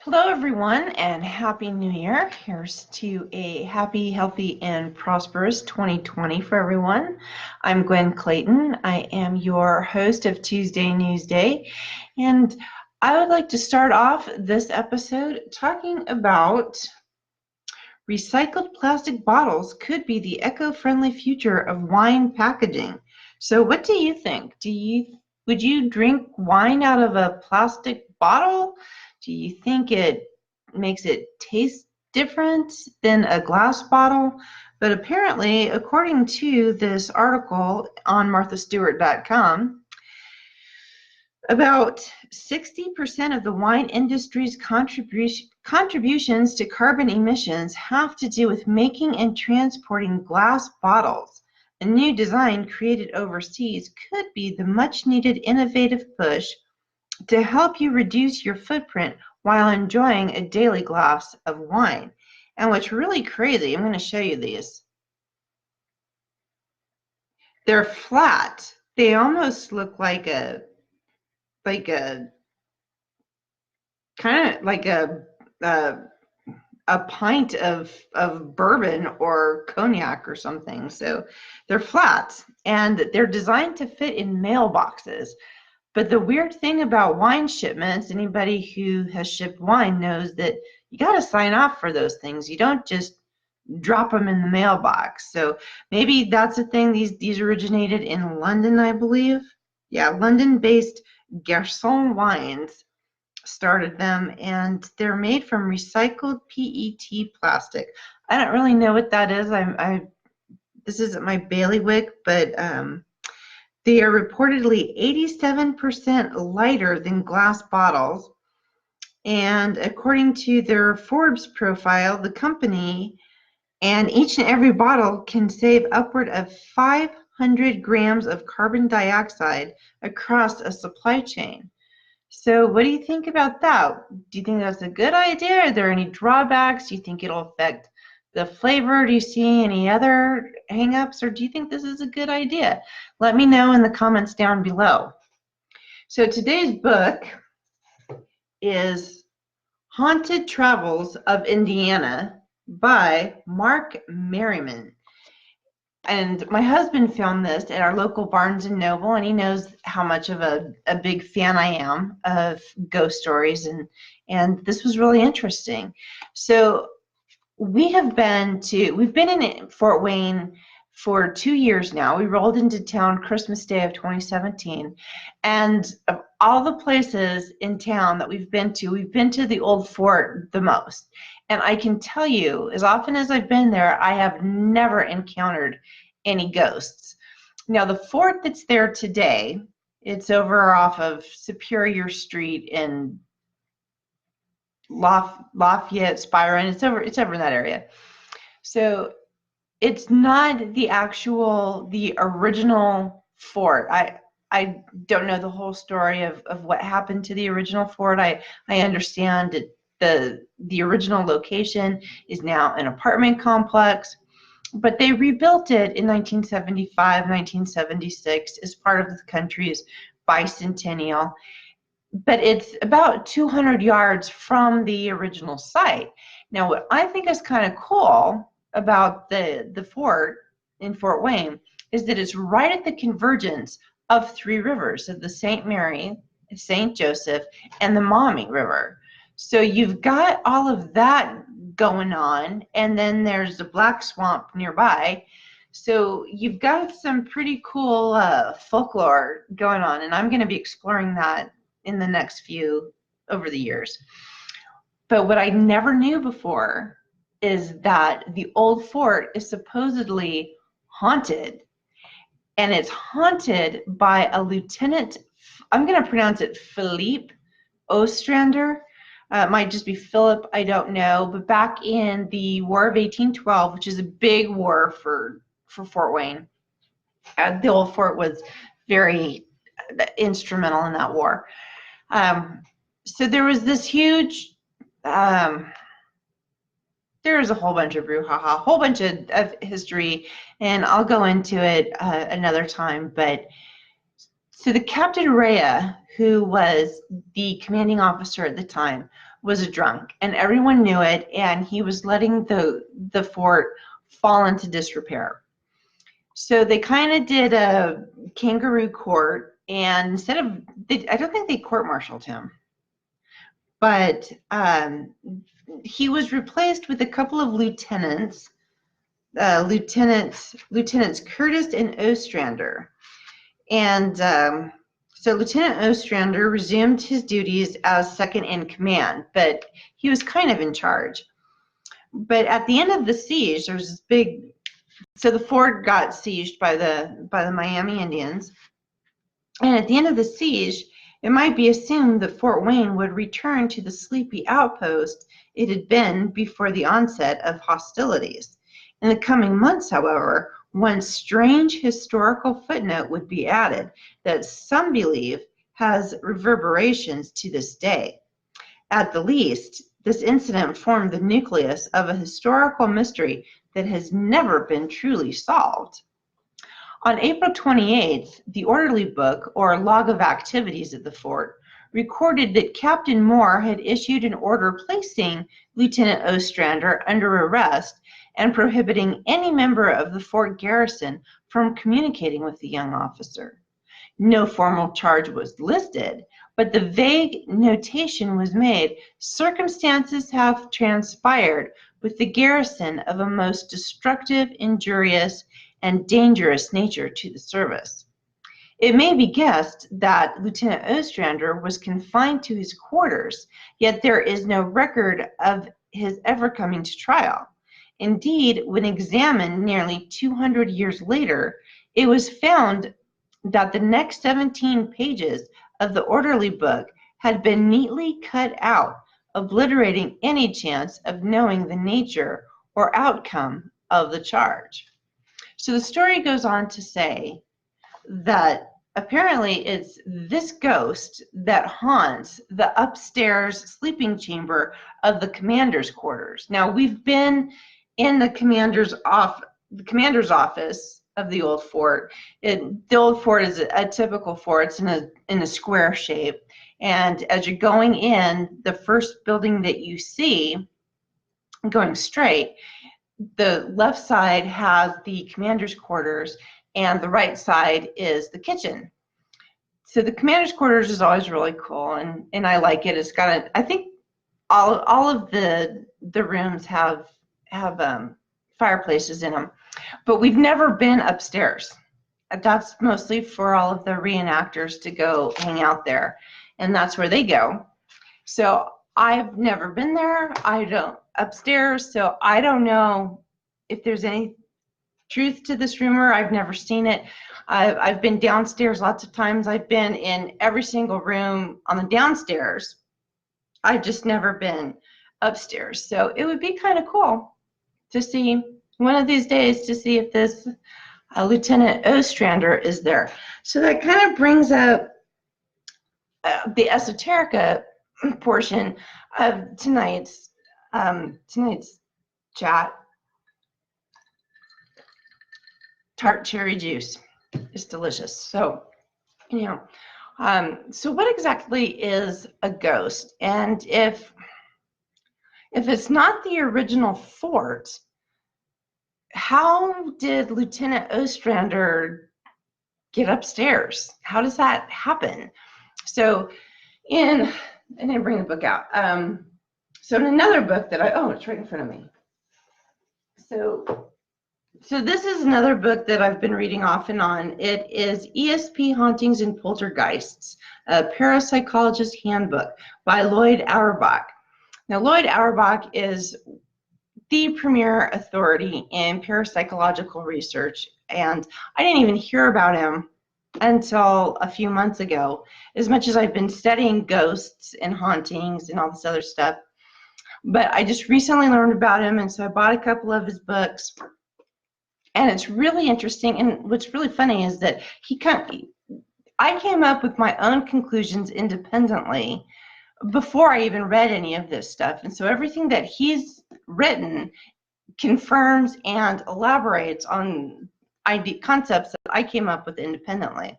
Hello, everyone, and Happy New Year. Here's to a happy, healthy, and prosperous 2020 for everyone. I'm Gwen Clayton. I am your host of Tuesday Newsday, and I would like to start off this episode talking about recycled plastic bottles could be the eco-friendly future of wine packaging. So what do you think? Would you drink wine out of a plastic bottle? Do you think it makes it taste different than a glass bottle? But apparently, according to this article on marthastewart.com, about 60% of the wine industry's contributions to carbon emissions have to do with making and transporting glass bottles. A new design created overseas could be the much-needed innovative push to help you reduce your footprint while enjoying a daily glass of wine. And what's really crazy, I'm going to show you these. They're flat. They almost look like a kind of like a pint of bourbon or cognac or something. So they're flat and they're designed to fit in mailboxes. But the weird thing about wine shipments, anybody who has shipped wine knows that you got to sign off for those things. You don't just drop them in the mailbox. So maybe that's a thing. These originated in London, I believe. Yeah, London-based Garçon Wines started them, and they're made from recycled PET plastic. I don't really know what that is. This isn't my bailiwick, but they are reportedly 87% lighter than glass bottles. And according to their Forbes profile, the company and each and every bottle can save upward of 500 grams of carbon dioxide across a supply chain. So what do you think about that? Do you think that's a good idea? Are there any drawbacks? Do you think it'll affect the flavor? Do you see any other hangups, or do you think this is a good idea? Let me know in the comments down below. So today's book is Haunted Travels of Indiana by Mark Marimen. And my husband found this at our local Barnes & Noble, and he knows how much of a big fan I am of ghost stories, and this was really interesting. So we've been in Fort Wayne for 2 years now. We rolled into town Christmas Day of 2017, and of all the places in town that we've been to the old fort the most. And I can tell you, as often as I've been there, I have never encountered any ghosts. Now, the fort that's there today, it's over off of Superior Street in Lafayette, Spira, and it's over in that area. So it's not the original fort. I don't know the whole story of what happened to the original fort. I understand that the original location is now an apartment complex, but they rebuilt it in 1975, 1976 as part of the country's bicentennial. But it's about 200 yards from the original site. Now, what I think is kind of cool about the fort in Fort Wayne is that it's right at the convergence of three rivers, of the St. Mary, St. Joseph, and the Maumee River. So you've got all of that going on, and then there's the Black Swamp nearby. So you've got some pretty cool folklore going on, and I'm going to be exploring that in the next few over the years. But what I never knew before is that the old fort is supposedly haunted, and it's haunted by a Lieutenant, I'm going to pronounce it Philip Ostrander. It might just be Philip, I don't know, but back in the War of 1812, which is a big war for Fort Wayne, the old fort was very instrumental in that war. So there was this huge, there was a whole bunch of brouhaha, a whole bunch of history, and I'll go into it another time. But so the Captain Rhea, who was the commanding officer at the time, was a drunk, and everyone knew it, and he was letting the fort fall into disrepair. So they kind of did a kangaroo court, and instead of, I don't think they court-martialed him, but he was replaced with a couple of lieutenants, Lieutenants Curtis and Ostrander. And so Lieutenant Ostrander resumed his duties as second in command, but he was kind of in charge. But at the end of the siege, there was this big, so the fort got sieged by the Miami Indians. And at the end of the siege, it might be assumed that Fort Wayne would return to the sleepy outpost it had been before the onset of hostilities. In the coming months, however, one strange historical footnote would be added that some believe has reverberations to this day. At the least, this incident formed the nucleus of a historical mystery that has never been truly solved. On April 28th, the orderly book, or log of activities at the fort, recorded that Captain Moore had issued an order placing Lieutenant Ostrander under arrest and prohibiting any member of the fort garrison from communicating with the young officer. No formal charge was listed, but the vague notation was made, "Circumstances have transpired with the garrison of a most destructive, injurious, and dangerous nature to the service." It may be guessed that Lieutenant Ostrander was confined to his quarters, yet there is no record of his ever coming to trial. Indeed, when examined nearly 200 years later, it was found that the next 17 pages of the orderly book had been neatly cut out, obliterating any chance of knowing the nature or outcome of the charge. So the story goes on to say that apparently it's this ghost that haunts the upstairs sleeping chamber of the commander's quarters. Now, we've been in the commander's office of the old fort. The old fort is a typical fort. It's in a square shape. And as you're going in, the first building that you see, going straight, the left side has the commander's quarters, and the right side is the kitchen. So the commander's quarters is always really cool, and I like it. It's got I think all of the rooms have fireplaces in them, but we've never been upstairs. That's mostly for all of the reenactors to go hang out there, and that's where they go. So I've never been there. I don't upstairs, so I don't know if there's any truth to this rumor. I've never seen it. I've been downstairs lots of times. I've been in every single room on the downstairs. I've just never been upstairs. So it would be kind of cool to see one of these days, to see if this Lieutenant Ostrander is there. So that kind of brings up the esoterica portion of tonight's chat. Tart cherry juice is delicious. So, so what exactly is a ghost? And if it's not the original fort, how did Lieutenant Ostrander get upstairs? How does that happen? So I didn't bring the book out. So in another book that it's right in front of me. So this is another book that I've been reading off and on. It is ESP Hauntings and Poltergeists, a Parapsychologist Handbook by Loyd Auerback. Now, Loyd Auerback is the premier authority in parapsychological research, and I didn't even hear about him until a few months ago, as much as I've been studying ghosts and hauntings and all this other stuff. But I just recently learned about him, and so I bought a couple of his books. And it's really interesting, and what's really funny is that I came up with my own conclusions independently before I even read any of this stuff. And so everything that he's written confirms and elaborates on concepts that I came up with independently.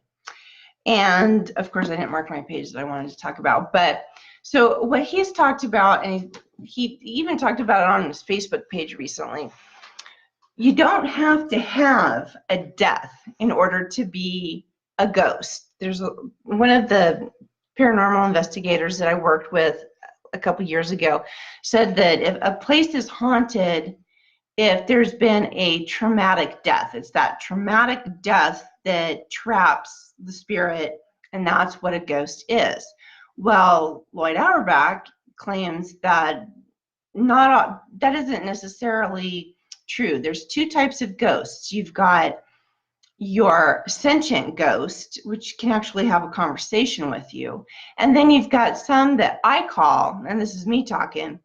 And of course, I didn't mark my page that I wanted to talk about. But So what he's talked about, and he even talked about it on his Facebook page recently, you don't have to have a death in order to be a ghost. There's one of the paranormal investigators that I worked with a couple years ago said that if a place is haunted, if there's been a traumatic death, it's that traumatic death that traps the spirit, and that's what a ghost is. Well, Loyd Auerback claims that that isn't necessarily true. There's two types of ghosts. You've got your sentient ghost, which can actually have a conversation with you, and then you've got some that I call, and this is me talking,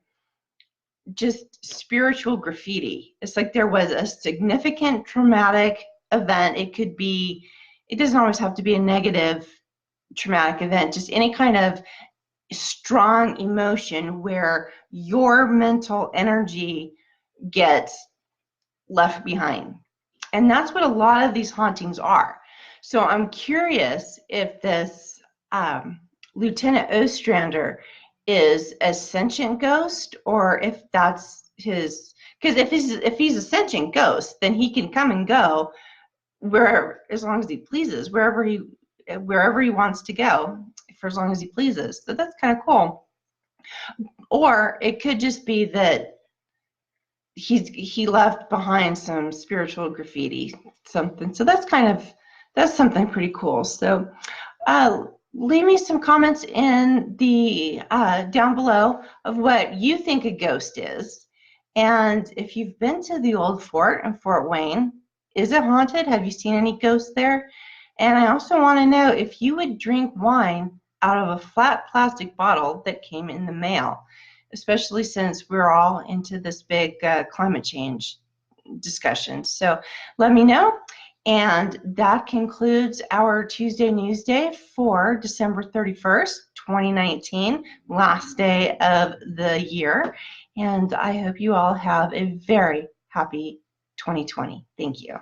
just spiritual graffiti. It's like there was a significant traumatic event. It doesn't always have to be a negative traumatic event, just any kind of strong emotion where your mental energy gets left behind. And that's what a lot of these hauntings are. So I'm curious if this Lieutenant Ostrander is a sentient ghost, or if that's his, because if he's a sentient ghost, then he can come and go wherever, as long as he pleases, wherever he wants to go, for as long as he pleases. So that's kind of cool. Or it could just be that he left behind some spiritual graffiti, something. So that's something pretty cool. So leave me some comments in the down below of what you think a ghost is, and if you've been to the old fort in Fort Wayne, is it haunted? Have you seen any ghosts there? And I also want to know if you would drink wine out of a flat plastic bottle that came in the mail, especially since we're all into this big climate change discussion. So let me know. And that concludes our Tuesday Newsday for December 31st, 2019, last day of the year. And I hope you all have a very happy 2020. Thank you.